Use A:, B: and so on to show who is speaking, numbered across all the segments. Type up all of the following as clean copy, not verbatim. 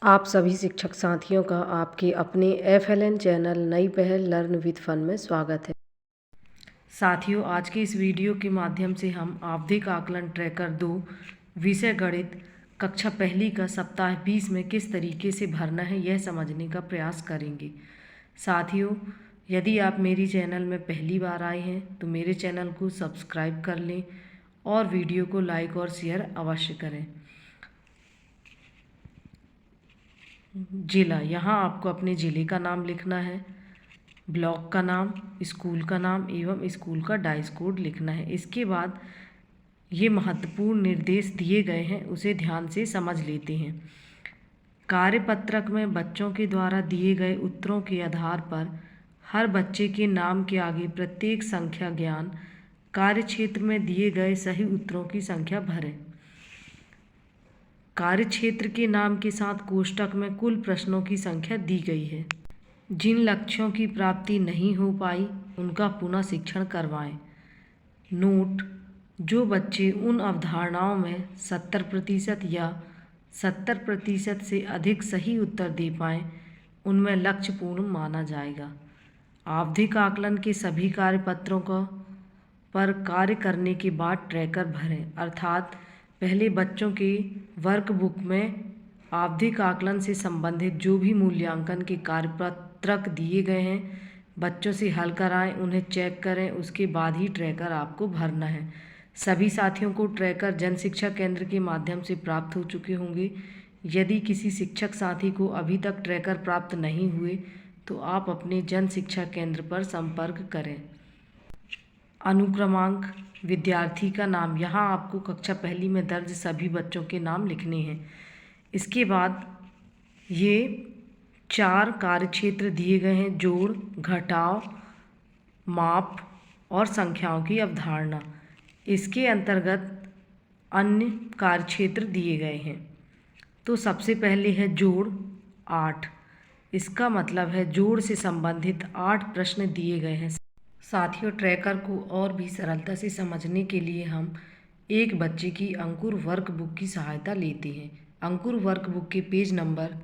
A: आप सभी शिक्षक साथियों का आपके अपने FLN चैनल नई पहल लर्न विद फन में स्वागत है। साथियों, आज के इस वीडियो के माध्यम से हम आवधिक आकलन ट्रैकर 2 विषय गणित कक्षा पहली का सप्ताह 20 में किस तरीके से भरना है यह समझने का प्रयास करेंगे। साथियों, यदि आप मेरी चैनल में पहली बार आए हैं तो मेरे चैनल को सब्सक्राइब कर लें और वीडियो को लाइक और शेयर अवश्य करें। जिला, यहाँ आपको अपने ज़िले का नाम लिखना है, ब्लॉक का नाम, स्कूल का नाम एवं स्कूल का डाइस कोड लिखना है। इसके बाद ये महत्वपूर्ण निर्देश दिए गए हैं, उसे ध्यान से समझ लेते हैं। कार्यपत्रक में बच्चों के द्वारा दिए गए उत्तरों के आधार पर हर बच्चे के नाम के आगे प्रत्येक संख्या ज्ञान कार्यक्षेत्र में दिए गए सही उत्तरों की संख्या भरें। कार्यक्षेत्र के नाम के साथ कोष्ठक में कुल प्रश्नों की संख्या दी गई है। जिन लक्ष्यों की प्राप्ति नहीं हो पाई उनका पुनः शिक्षण करवाएं। नोट: जो बच्चे उन अवधारणाओं में 70% या 70% से अधिक सही उत्तर दे पाएं उनमें लक्ष्य पूर्ण माना जाएगा। आवधिक आकलन के सभी कार्यपत्रों पर कार्य करने के बाद ट्रैकर भरें, अर्थात पहले बच्चों के वर्कबुक में आवधिक आकलन से संबंधित जो भी मूल्यांकन के कार्यपत्रक दिए गए हैं बच्चों से हल कराएं, उन्हें चेक करें, उसके बाद ही ट्रैकर आपको भरना है। सभी साथियों को ट्रैकर जन शिक्षा केंद्र के माध्यम से प्राप्त हो चुके होंगे। यदि किसी शिक्षक साथी को अभी तक ट्रैकर प्राप्त नहीं हुए तो आप अपने जन शिक्षा केंद्र पर संपर्क करें। अनुक्रमांक: विद्यार्थी का नाम, यहाँ आपको कक्षा पहली में दर्ज सभी बच्चों के नाम लिखने हैं। इसके बाद ये 4 कार्यक्षेत्र दिए गए हैं: जोड़, घटाव, माप और संख्याओं की अवधारणा। इसके अंतर्गत अन्य कार्यक्षेत्र दिए गए हैं। तो सबसे पहले है जोड़ 8। इसका मतलब है जोड़ से संबंधित 8 प्रश्न दिए गए हैं। साथियों, ट्रैकर को और भी सरलता से समझने के लिए हम एक बच्चे की अंकुर वर्कबुक की सहायता लेते हैं। अंकुर वर्कबुक के पेज नंबर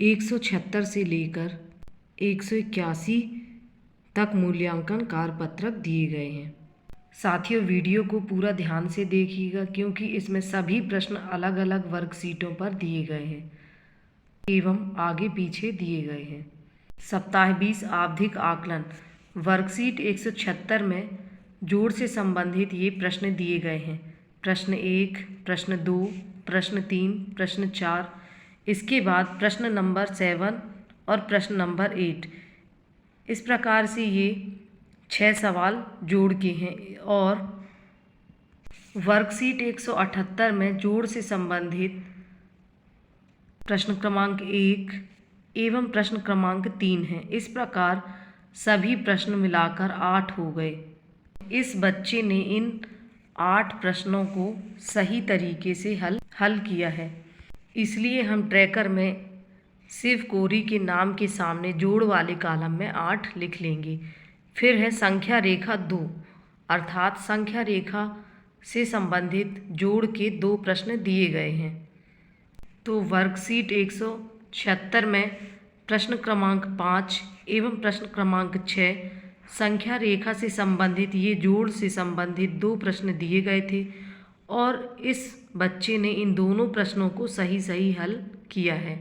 A: 176 से लेकर 181 तक मूल्यांकन कार्यपत्रक दिए गए हैं। साथियों, वीडियो को पूरा ध्यान से देखिएगा क्योंकि इसमें सभी प्रश्न अलग अलग वर्कशीटों पर दिए गए हैं एवं आगे पीछे दिए गए हैं। सप्ताह 20 आवधिक आकलन वर्कशीट 176 में जोड़ से संबंधित ये प्रश्न दिए गए हैं: प्रश्न 1, प्रश्न 2, प्रश्न 3, प्रश्न 4। इसके बाद प्रश्न नंबर 7 और प्रश्न नंबर 8। इस प्रकार से ये 6 सवाल जोड़ के हैं। और वर्कशीट 178 में जोड़ से संबंधित प्रश्न क्रमांक 1 एवं प्रश्न क्रमांक 3 है। इस प्रकार सभी प्रश्न मिलाकर 8 हो गए। इस बच्चे ने इन 8 प्रश्नों को सही तरीके से हल किया है, इसलिए हम ट्रैकर में शिव कोरी के नाम के सामने जोड़ वाले कॉलम में 8 लिख लेंगे। फिर है संख्या रेखा 2, अर्थात संख्या रेखा से संबंधित जोड़ के 2 प्रश्न दिए गए हैं। तो वर्कशीट 176 में प्रश्न क्रमांक 5 एवं प्रश्न क्रमांक 6 संख्या रेखा से संबंधित ये जोड़ से संबंधित 2 प्रश्न दिए गए थे और इस बच्चे ने इन दोनों प्रश्नों को सही हल किया है।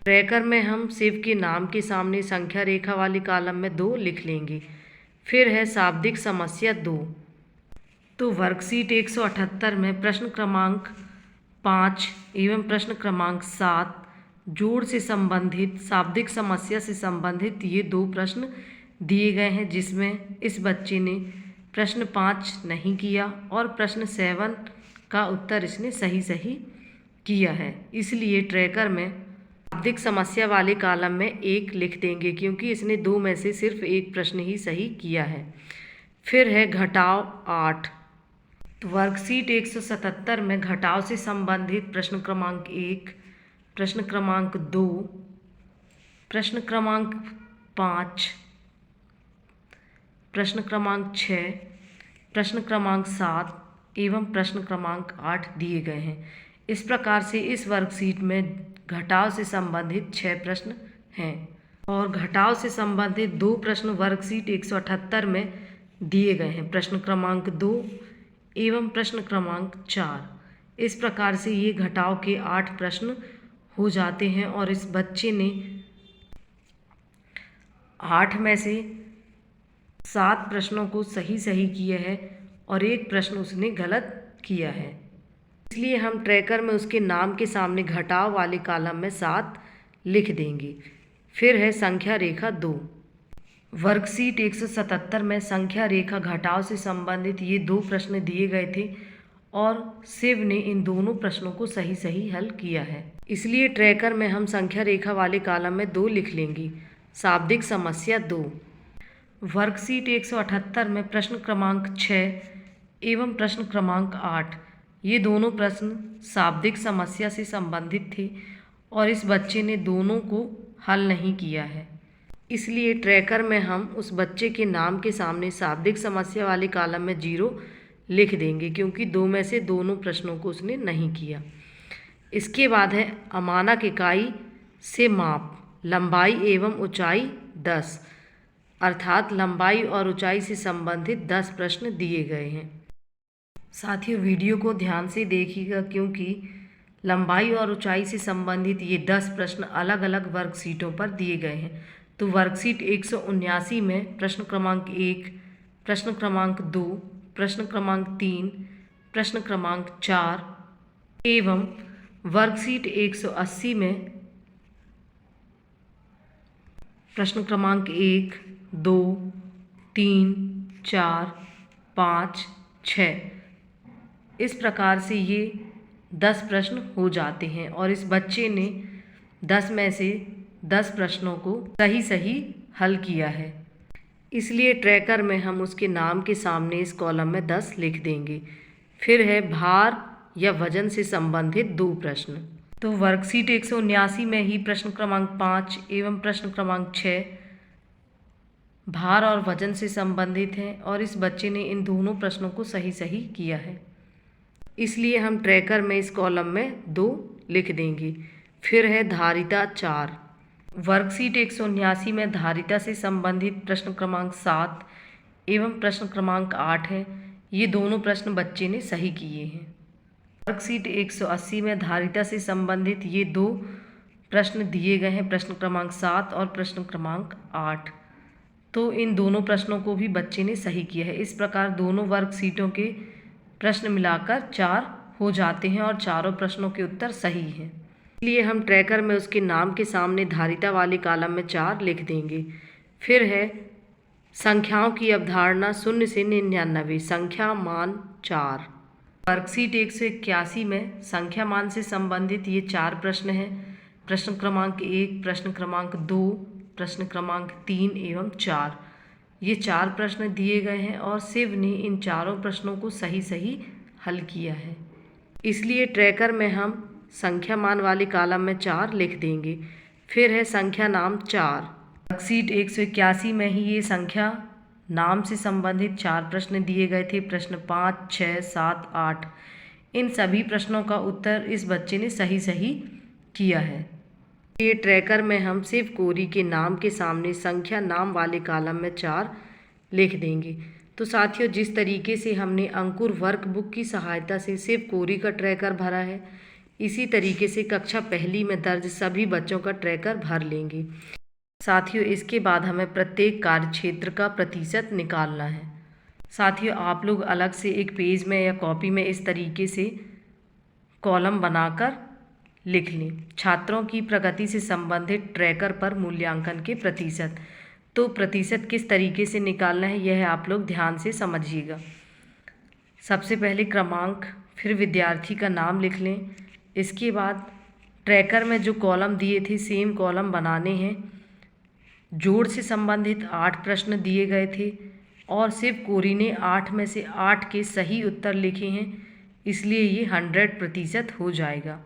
A: ट्रैकर में हम शिव के नाम के सामने संख्या रेखा वाले कॉलम में 2 लिख लेंगे। फिर है शाब्दिक समस्या 2। तो वर्कशीट 178 में प्रश्न क्रमांक 5 एवं प्रश्न क्रमांक 7 जोड़ से संबंधित शाब्दिक समस्या से संबंधित ये 2 प्रश्न दिए गए हैं, जिसमें इस बच्चे ने प्रश्न 5 नहीं किया और प्रश्न 7 का उत्तर इसने सही किया है। इसलिए ट्रैकर में शाब्दिक समस्या वाले कॉलम में 1 लिख देंगे क्योंकि इसने 2 में से सिर्फ 1 प्रश्न ही सही किया है। फिर है घटाव 8। तो वर्कशीट 177 में घटाव से संबंधित प्रश्न क्रमांक 1, प्रश्न क्रमांक 2, प्रश्न क्रमांक 5, प्रश्न क्रमांक 6, प्रश्न क्रमांक 7 एवं प्रश्न क्रमांक 8 दिए गए हैं। इस प्रकार से इस वर्कशीट में घटाव से संबंधित 6 प्रश्न हैं और घटाव से संबंधित 2 प्रश्न वर्कशीट 178 में दिए गए हैं, प्रश्न क्रमांक 2 एवं प्रश्न क्रमांक 4। इस प्रकार से ये घटाव के 8 प्रश्न हो जाते हैं और इस बच्चे ने 8 में से 7 प्रश्नों को सही किया है और 1 प्रश्न उसने गलत किया है। इसलिए हम ट्रैकर में उसके नाम के सामने घटाव वाले कॉलम में 7 लिख देंगे। फिर है संख्या रेखा 2। वर्कशीट 177 में संख्या रेखा घटाव से संबंधित ये 2 प्रश्न दिए गए थे और शिव ने इन दोनों प्रश्नों को सही हल किया है। इसलिए ट्रैकर में हम संख्या रेखा वाले कॉलम में 2 लिख लेंगे। शाब्दिक समस्या 2। वर्कशीट 178 में प्रश्न क्रमांक 6 एवं प्रश्न क्रमांक 8 ये दोनों प्रश्न शाब्दिक समस्या से संबंधित थे और इस बच्चे ने दोनों को हल नहीं किया है। इसलिए ट्रैकर में हम उस बच्चे के नाम के सामने शाब्दिक समस्या वाले कॉलम में 0 लिख देंगे, क्योंकि 2 में से दोनों प्रश्नों को उसने नहीं किया। इसके बाद है अमानक इकाई से माप, लंबाई एवं ऊंचाई 10, अर्थात लंबाई और ऊंचाई से संबंधित 10 प्रश्न दिए गए हैं। साथियों, वीडियो को ध्यान से देखिएगा, क्योंकि लंबाई और ऊंचाई से संबंधित ये 10 प्रश्न अलग अलग वर्कशीटों पर दिए गए हैं। तो वर्कशीट 179 में प्रश्न क्रमांक 1, प्रश्न क्रमांक 2, प्रश्न क्रमांक 3, प्रश्न क्रमांक 4 एवं वर्कशीट 180 में प्रश्न क्रमांक 1, 2, 3, 4, 5, 6 इस प्रकार से ये 10 प्रश्न हो जाते हैं और इस बच्चे ने 10 में से 10 प्रश्नों को सही हल किया है। इसलिए ट्रैकर में हम उसके नाम के सामने इस कॉलम में 10 लिख देंगे। फिर है भार या वजन से संबंधित 2 प्रश्न। तो वर्कशीट 179 में ही प्रश्न क्रमांक 5 एवं प्रश्न क्रमांक 6 भार और वजन से संबंधित हैं और इस बच्चे ने इन दोनों प्रश्नों को सही किया है। इसलिए हम ट्रैकर में इस कॉलम में 2 लिख देंगे। फिर है धारिता 4। वर्कशीट 179 में धारिता से संबंधित प्रश्न क्रमांक 7 एवं प्रश्न क्रमांक 8 है। ये दोनों प्रश्न बच्चे ने सही किए हैं। वर्कशीट 180 में धारिता से संबंधित ये 2 प्रश्न दिए गए हैं, प्रश्न क्रमांक 7 और प्रश्न क्रमांक 8। तो इन दोनों प्रश्नों को भी बच्चे ने सही किया है। इस प्रकार दोनों वर्कशीटों के प्रश्न मिलाकर 4 हो जाते हैं और चारों प्रश्नों के उत्तर सही हैं। इसलिए हम ट्रैकर में उसके नाम के सामने धारिता वाले कॉलम में 4 लिख देंगे। फिर है संख्याओं की अवधारणा 0 से 99, संख्या मान 4। वर्कशीट 181 में संख्या मान से संबंधित ये 4 प्रश्न हैं, प्रश्न क्रमांक 1, प्रश्न क्रमांक 2, प्रश्न क्रमांक 3 एवं 4। ये 4 प्रश्न दिए गए हैं और शिव ने इन चारों प्रश्नों को सही हल किया है। इसलिए ट्रैकर में हम संख्या मान वाले कॉलम में 4 लिख देंगे। फिर है संख्या नाम 4। वर्कशीट 181 में ही ये संख्या नाम से संबंधित 4 प्रश्न दिए गए थे, प्रश्न 5, 6, 7, 8। इन सभी प्रश्नों का उत्तर इस बच्चे ने सही किया है। ये ट्रैकर में हम शिव कोरी के नाम के सामने संख्या नाम वाले कॉलम में 4 लिख देंगे। तो साथियों, जिस तरीके से हमने अंकुर वर्कबुक की सहायता से शिव कोरी का ट्रैकर भरा है, इसी तरीके से कक्षा पहली में दर्ज सभी बच्चों का ट्रैकर भर लेंगे। साथियों, इसके बाद हमें प्रत्येक कार्यक्षेत्र का प्रतिशत निकालना है। साथियों, आप लोग अलग से एक पेज में या कॉपी में इस तरीके से कॉलम बनाकर लिख लें, छात्रों की प्रगति से संबंधित ट्रैकर पर मूल्यांकन के प्रतिशत। तो प्रतिशत किस तरीके से निकालना है, यह आप लोग ध्यान से समझिएगा। सबसे पहले क्रमांक, फिर विद्यार्थी का नाम लिख लें। इसके बाद ट्रैकर में जो कॉलम दिए थे सेम कॉलम बनाने हैं। जोड़ से संबंधित 8 प्रश्न दिए गए थे और शिव कोरी ने 8 में से 8 के सही उत्तर लिखे हैं, इसलिए ये 100% हो जाएगा।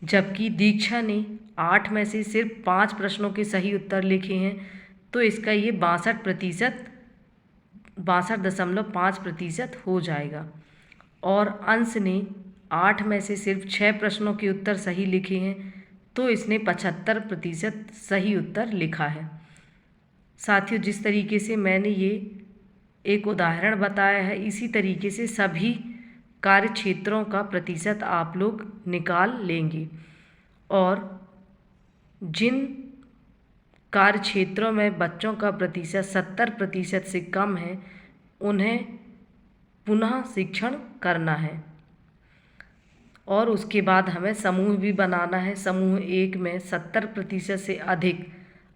A: जबकि दीक्षा ने 8 में से सिर्फ 5 प्रश्नों के सही उत्तर लिखे हैं, तो इसका ये 62.5% हो जाएगा। और अंश ने 8 में से सिर्फ 6 प्रश्नों के उत्तर सही लिखे हैं, तो इसने 75% सही उत्तर लिखा है। साथियों, जिस तरीके से मैंने ये एक उदाहरण बताया है, इसी तरीके से सभी कार्य क्षेत्रों का प्रतिशत आप लोग निकाल लेंगे और जिन कार्य क्षेत्रों में बच्चों का प्रतिशत 70% से कम है उन्हें पुनः शिक्षण करना है और उसके बाद हमें समूह भी बनाना है। समूह 1 में 70% से अधिक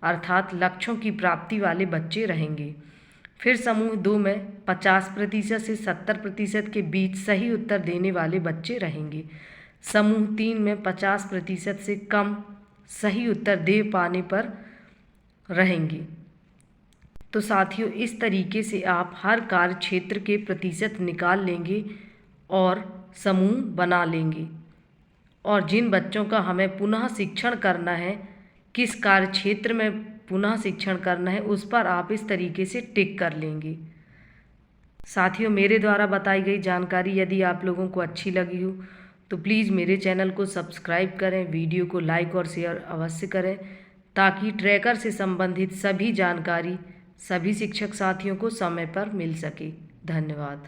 A: अर्थात लक्ष्यों की प्राप्ति वाले बच्चे रहेंगे। फिर समूह 2 में 50% से 70% के बीच सही उत्तर देने वाले बच्चे रहेंगे। समूह 3 में 50% से कम सही उत्तर दे पाने पर रहेंगे। तो साथियों, इस तरीके से आप हर कार्य क्षेत्र के प्रतिशत निकाल लेंगे और समूह बना लेंगे और जिन बच्चों का हमें पुनः शिक्षण करना है, किस कार्य क्षेत्र में पुनः शिक्षण करना है, उस पर आप इस तरीके से टिक कर लेंगे। साथियों, मेरे द्वारा बताई गई जानकारी यदि आप लोगों को अच्छी लगी हो तो प्लीज़ मेरे चैनल को सब्सक्राइब करें, वीडियो को लाइक और शेयर अवश्य करें ताकि ट्रैकर से संबंधित सभी जानकारी सभी शिक्षक साथियों को समय पर मिल सके। धन्यवाद।